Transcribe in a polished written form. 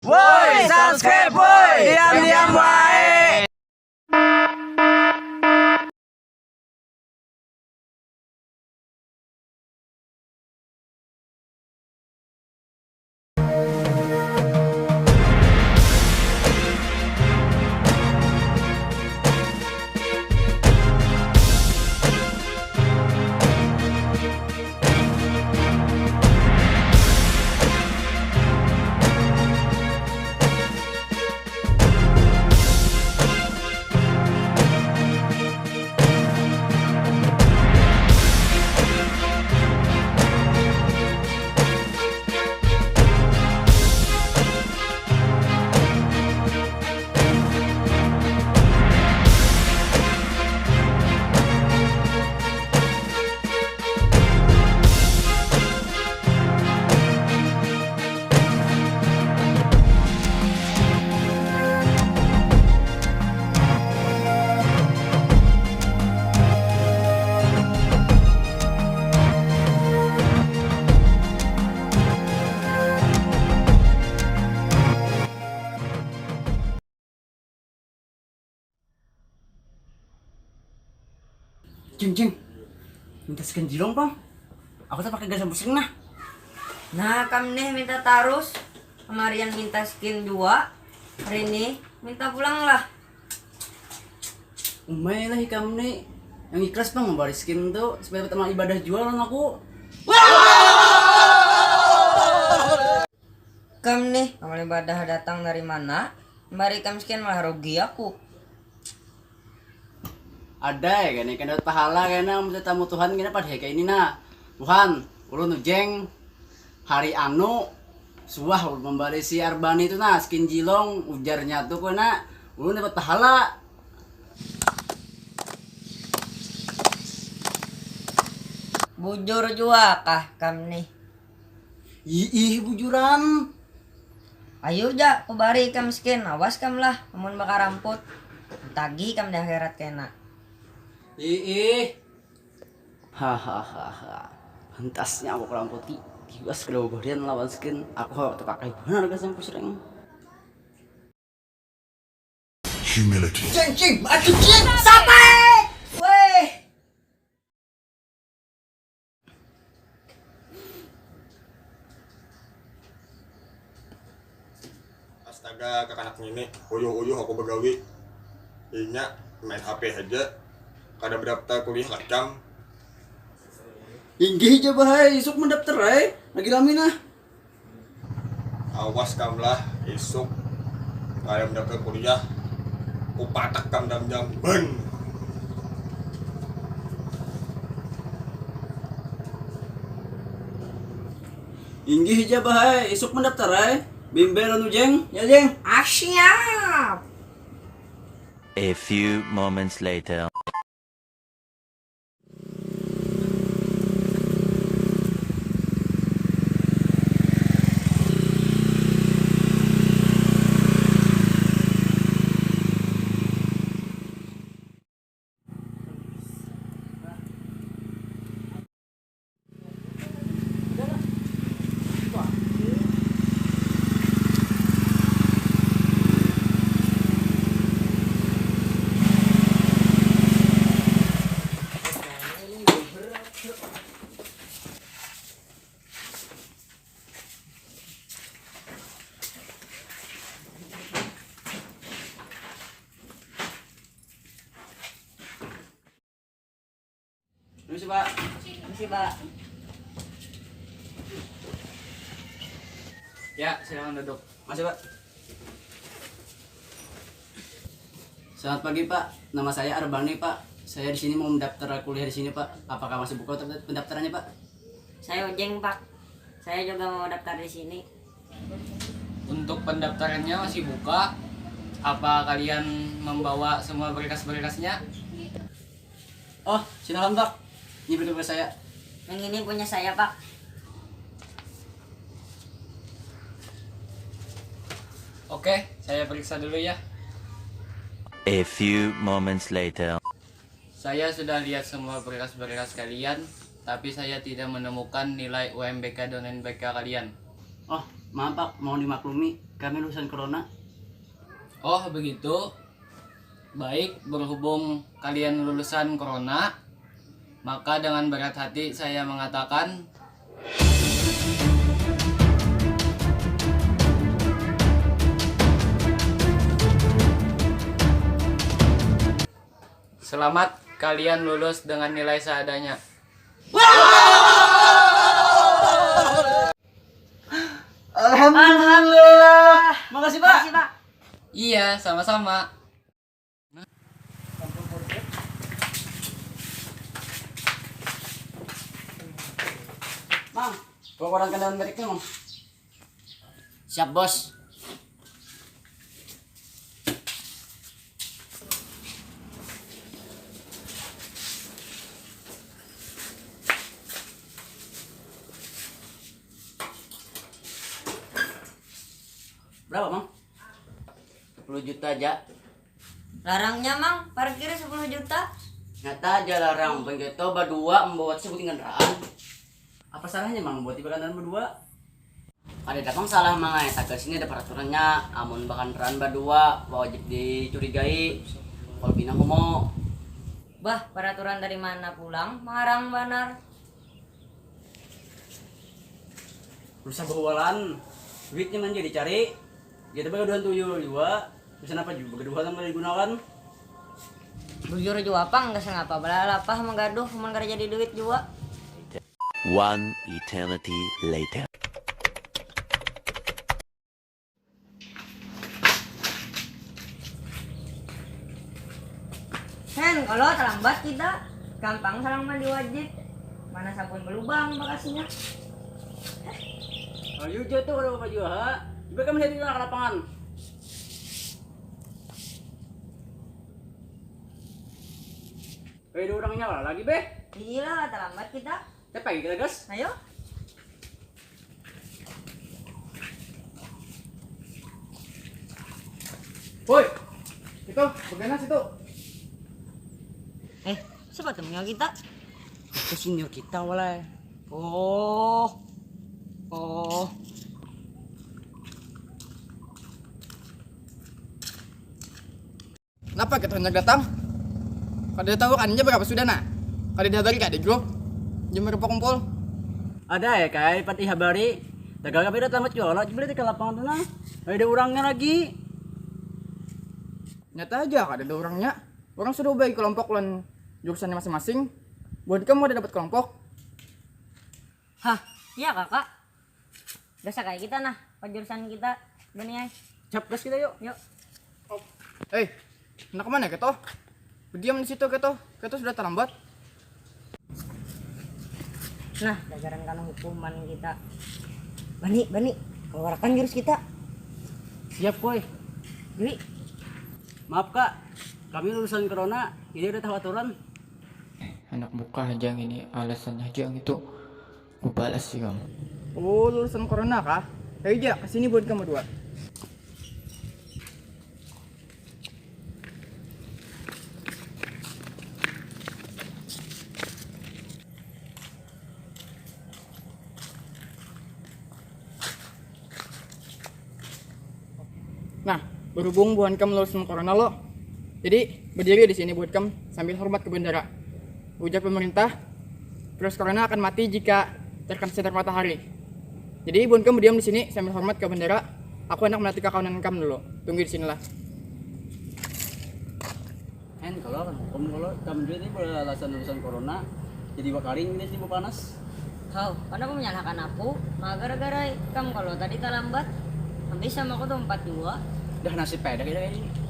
Woi, subscribe woi. Diam-diam wae. Cing, minta skin jilong bang. Aku tak pakai gas pusing nah. Nah, kami nih minta tarus. Kemarin minta skin 2. Hari ini minta pulang lah. Umay lah hikam nih. Yang ikhlas bang memberi skin tuh supaya teman ibadah jualan aku. Kam nih, amal ibadah datang dari mana? Mari kam skin malah rugi aku. Ada ya kan dapat pahala karena minta tamu Tuhan kena pada kayak ini nah. Tuhan, ulun nujeng hari anu suah ulun memberi si Arbani itu nah skin jilong ujarnya tuh kena ulun dapat pahala. Bujur jua kah kam nih? Ih bujuran. Ayo ja, aku bari kam skin. Awas kam lah, amun bakar ramput. Tagi kam di akhirat kena. Ih. Hahaha. Pantasnya aku kurang putih. Tiwas kalau barian lawan skin. Aku harus pakai benar ke sampai sering. Humility. Cing, aduh cing, sampai. Weh. Astaga, kakak anak ini, uyuh aku begawi. Inya main HP aja. Kada berdaftar kuliah kacam. Inggih aja bahaya, isuk mendaftar ay. Lagi lami nah. Awas kam lah, isuk. Kada berdaftar kuliah. Kupatak kam jam ben. Inggih aja bahaya, isuk mendaftar ay. Bimbel anu jeng, ya jeng. Siap. A few moments later. Permisi pak. Masih, Pak. Ya, silakan duduk. Masih pak. Selamat pagi pak, nama saya Arbani pak. Saya di sini mau mendaftar kuliah di sini pak. Apakah masih buka pendaftarannya pak? Saya Ojeng, Pak. Saya juga mau daftar di sini. Untuk pendaftarannya masih buka. Apa kalian membawa semua berkas-berkasnya? Oh, silakan pak. Ini berkas saya. Yang ini punya saya, Pak. Oke, saya periksa dulu ya. A few moments later. Saya sudah lihat semua berkas-berkas kalian, tapi saya tidak menemukan nilai UMBK dan NBK kalian. Oh, Maaf Pak, mohon dimaklumi, kami lulusan corona. Oh begitu. Baik, berhubung kalian lulusan corona, maka dengan berat hati saya mengatakan selamat, kalian lulus dengan nilai seadanya. Alhamdulillah. Makasih Pak. Makasih, Pak. Iya, sama-sama. Mang, bawa koran kendaraan beriknya, Mang. Siap, Bos. Berapa, Mang? 10 juta aja. Larangnya mang, parkir 10 juta. Nyata aja larang, begitu berdua membawa sebutin kendaraan. Apa salahnya Mang buat tiba kendaraan berdua? Ada datang salah Mang, tak ke sini ada peraturannya. Amun bahkan kendaraan berdua wajib dicurigai. Kalau bina homo. Bah, peraturan dari mana pulang? Marang benar. Berusaha bawalan, duitnya man jadi dicari. Jadi bagaduan tuyul juga. Bisa apa juga bagaduan yang digunakan. Bujur juga apa? Enggak sengapa. Belalapah menggaduh, menggar jadi duit juga. One eternity later. Hen, kalau terlambat kita gampang salang mandi wajib. Mana sabun berlubang bagasinya. Ayo jatuh kalau bapak juga, ha? Juga kami lihat di lapangan. Ada orang nyala lagi, Be. Gila, terlambat kita. Kita pagi kita, gas. Ayo. Woi, itu bagaimana situ? Siapa temennya kita? Itu senior kita, walai. Oh. Kenapa kita hendak datang? Kada tahu kan berapa sudah nak? Kada dihabari kak di grup? Jam berapa kumpul? Ada ya, Kai, pati habari. Dagang kami datang ke jualan, coba di lapangan tuh nah. Ada orangnya lagi. Nyata aja kada ada orangnya. Orang sudah bagi kelompok lan jurusannya masing-masing. Buat kamu ada dapat kelompok? Hah, iya kakak. Biasa kayak kita nah, jurusan kita. Benih. Cap gas kita yuk. Yuk. Nak kemana keto? Berdiam di situ keto. Keto sudah terlambat. Nah, jajaran kan hukuman kita. Bani, keluarkan jurus kita. Siap, Koi. Dwi, Maaf, Kak. Kami lulusan corona, ini udah tahu aturan. Anak buka aja yang ini, alasannya aja yang itu. Gue balas sih kamu. Oh, lulusan corona kah? Ayo aja, kesini buat kamu dua. Nah, berhubung buan kamu lulusan corona lo, jadi berdiri di sini buat kamu sambil hormat ke bendera. Ujar pemerintah, virus corona akan mati jika terkena sinar matahari. Jadi buan kamu diam di sini sambil hormat ke bendera. Aku hendak melatih kawanan kamu dulu. Tunggu di sinilah. Kalau kamu juga ini beralasan lulusan corona, jadi bakarin ini sih panas. kau, kenapa menyalahkan aku? Maka gara-gara kamu kalau tadi terlambat, habis sama aku tuh 42. Udah nasib peda kayak gini.